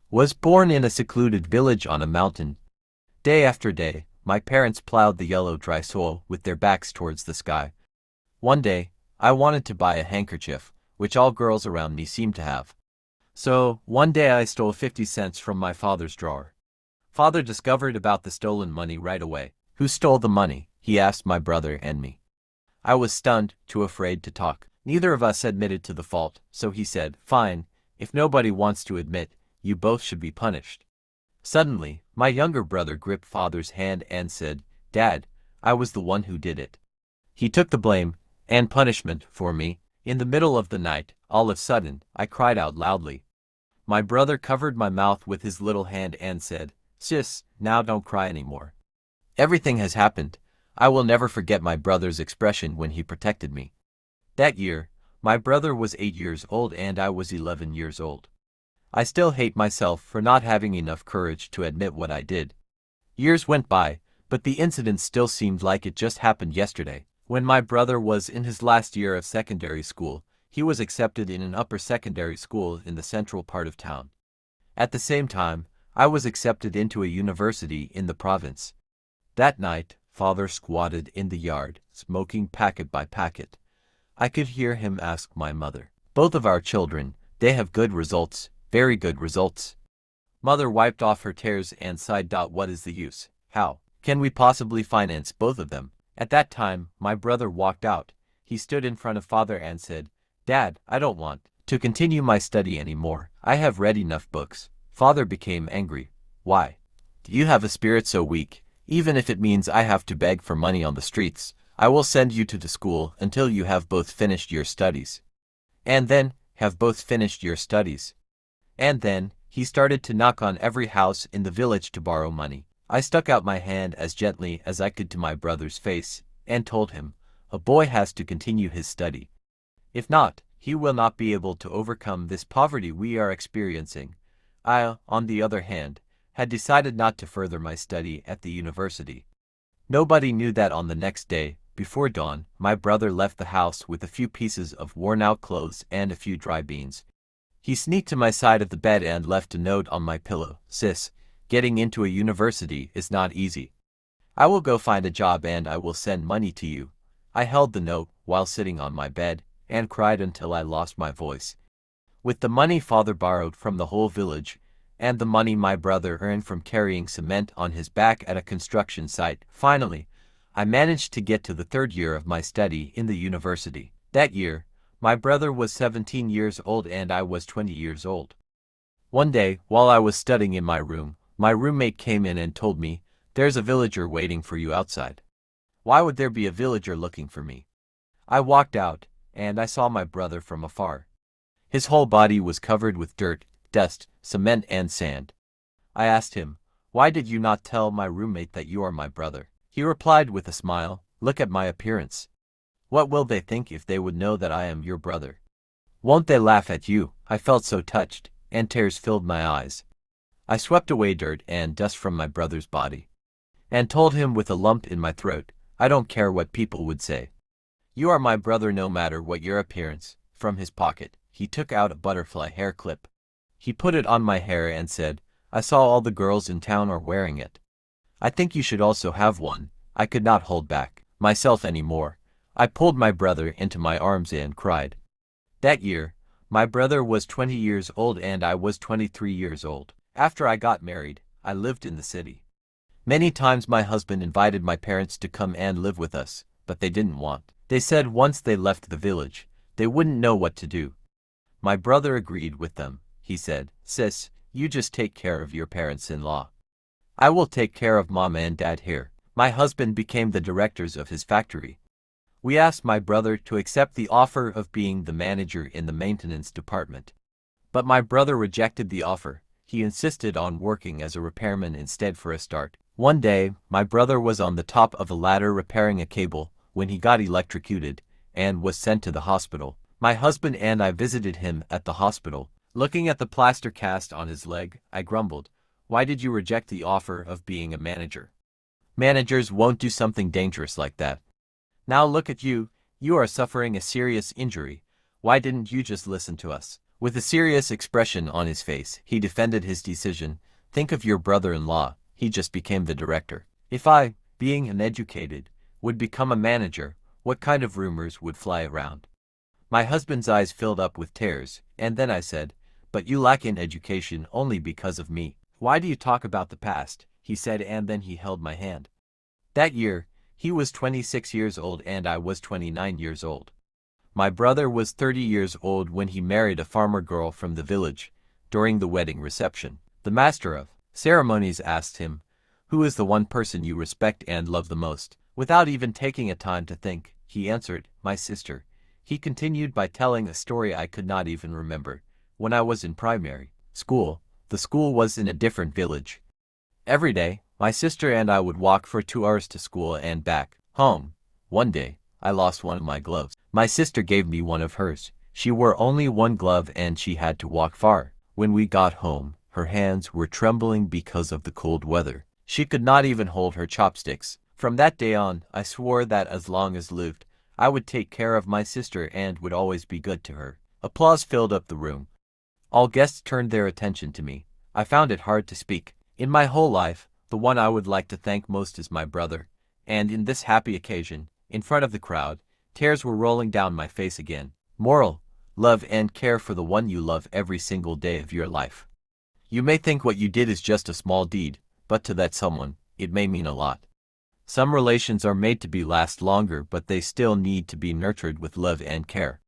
Was born in a secluded village on a mountain. Day after day, my parents plowed the yellow dry soil with their backs towards the sky. One day, I wanted to buy a handkerchief, which all girls around me seemed to have. So, one day I stole 50 cents from my father's drawer. Father discovered about the stolen money right away. Who stole the money? He asked my brother and me. I was stunned, too afraid to talk. Neither of us admitted to the fault, so he said, "Fine, if nobody wants to admit, you both should be punished." Suddenly, my younger brother gripped father's hand and said, "Dad, I was the one who did it." He took the blame and punishment for me. In the middle of the night, all of a sudden, I cried out loudly. My brother covered my mouth with his little hand and said, "Sis, now don't cry anymore. Everything has happened." I will never forget my brother's expression when he protected me. That year, my brother was 8 years old and I was 11 years old. I still hate myself for not having enough courage to admit what I did. Years went by, but the incident still seemed like it just happened yesterday. When my brother was in his last year of secondary school, he was accepted in an upper secondary school in the central part of town. At the same time, I was accepted into a university in the province. That night, Father squatted in the yard, smoking packet by packet. I could hear him ask my mother, "Both of our children, they have good results, very good results." Mother wiped off her tears and sighed. "What is the use? How can we possibly finance both of them?" At that time, my brother walked out. He stood in front of father and said, "Dad, I don't want to continue my study anymore. I have read enough books." Father became angry. "Why? Do you have a spirit so weak? Even if it means I have to beg for money on the streets, I will send you to the school until you have both finished your studies. And then, have both finished your studies." And then, he started to knock on every house in the village to borrow money. I stuck out my hand as gently as I could to my brother's face, and told him, "A boy has to continue his study. If not, he will not be able to overcome this poverty we are experiencing." I, on the other hand, had decided not to further my study at the university. Nobody knew that on the next day, before dawn, my brother left the house with a few pieces of worn-out clothes and a few dry beans. He sneaked to my side of the bed and left a note on my pillow. "Sis, getting into a university is not easy. I will go find a job and I will send money to you." I held the note while sitting on my bed and cried until I lost my voice. With the money father borrowed from the whole village, and the money my brother earned from carrying cement on his back at a construction site, finally, I managed to get to the third year of my study in the university. That year, my brother was 17 years old and I was 20 years old. One day, while I was studying in my room, my roommate came in and told me, "There's a villager waiting for you outside." Why would there be a villager looking for me? I walked out, and I saw my brother from afar. His whole body was covered with dirt, dust, cement and sand. I asked him, "Why did you not tell my roommate that you are my brother?" He replied with a smile, "Look at my appearance. What will they think if they would know that I am your brother? Won't they laugh at you?" I felt so touched, and tears filled my eyes. I swept away dirt and dust from my brother's body, and told him with a lump in my throat, "I don't care what people would say. You are my brother no matter what your appearance." From his pocket, he took out a butterfly hair clip. He put it on my hair and said, "I saw all the girls in town are wearing it. I think you should also have one." I could not hold back myself anymore. I pulled my brother into my arms and cried. That year, my brother was 20 years old and I was 23 years old. After I got married, I lived in the city. Many times my husband invited my parents to come and live with us, but they didn't want. They said once they left the village, they wouldn't know what to do. My brother agreed with them. He said, "Sis, you just take care of your parents-in-law. I will take care of mama and dad here." My husband became the directors of his factory. We asked my brother to accept the offer of being the manager in the maintenance department. But my brother rejected the offer. He insisted on working as a repairman instead for a start. One day, my brother was on the top of a ladder repairing a cable when he got electrocuted and was sent to the hospital. My husband and I visited him at the hospital. Looking at the plaster cast on his leg, I grumbled, "Why did you reject the offer of being a manager? Managers won't do something dangerous like that. Now look at you, you are suffering a serious injury. Why didn't you just listen to us? With a serious expression on his face, he defended his decision. Think of your brother-in-law, he just became the director. If I, being uneducated, would become a manager, what kind of rumors would fly around? My husband's eyes filled up with tears, and then I said, but you lack in education only because of me. Why do you talk about the past? He said, and then he held my hand. That year, he was 26 years old and I was 29 years old. My brother was 30 years old when he married a farmer girl from the village. During the wedding reception, the master of ceremonies asked him, "Who is the one person you respect and love the most?" Without even taking a time to think, he answered, "My sister." He continued by telling a story I could not even remember. When I was in primary school, the school was in a different village. Every day, my sister and I would walk for 2 hours to school and back home. One day, I lost one of my gloves. My sister gave me one of hers. She wore only one glove and she had to walk far. When we got home, her hands were trembling because of the cold weather. She could not even hold her chopsticks. From that day on, I swore that as long as lived, I would take care of my sister and would always be good to her. Applause filled up the room. All guests turned their attention to me. I found it hard to speak. In my whole life, the one I would like to thank most is my brother. And in this happy occasion, in front of the crowd, tears were rolling down my face again. Moral: love and care for the one you love every single day of your life. You may think what you did is just a small deed, but to that someone, it may mean a lot. Some relations are made to be last longer, but they still need to be nurtured with love and care.